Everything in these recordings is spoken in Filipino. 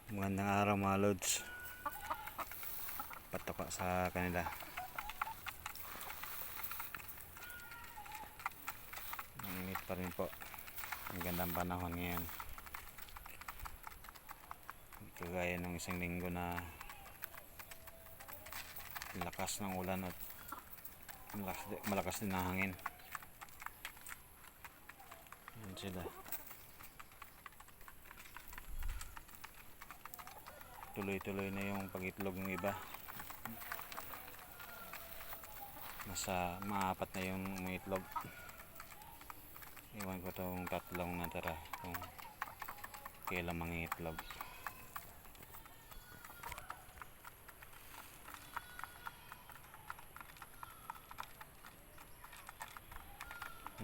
Magandang araw mga lods. Pataka sa kanila. Mainit pa rin po. Magandang panahon ngayon. Kagaya ng isang linggo na lakas ng ulan at malakas din ang hangin. Yan sila. Tuloy-tuloy na yung pag-itlog ng iba. Nasa maapat na yung mga itlog. Iwan ko tong tatlong natira kung kailan mangitlog.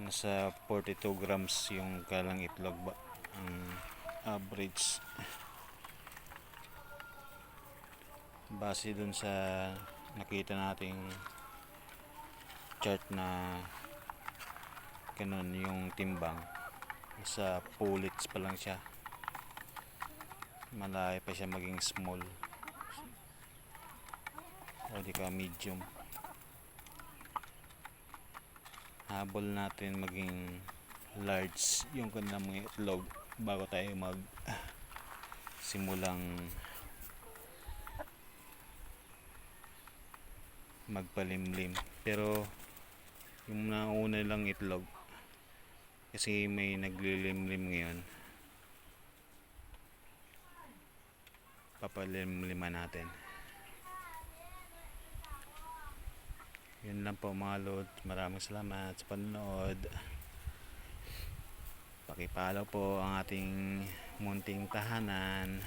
Nasa 42 grams yung kalang itlog ba ang average. Base dun sa nakita nating chart na ganun yung timbang, sa pullets pa lang siya, malaki pa siya maging small o di ka medium. Habol natin maging large yung kanilang mga itlog bago tayo simulang magpalimlim. Pero yung nauna lang itlog, kasi may naglilimlim ngayon, papalimliman natin. Yun lang po mga lod. Maraming salamat sa panonood. Pakipollow po ang ating munting tahanan.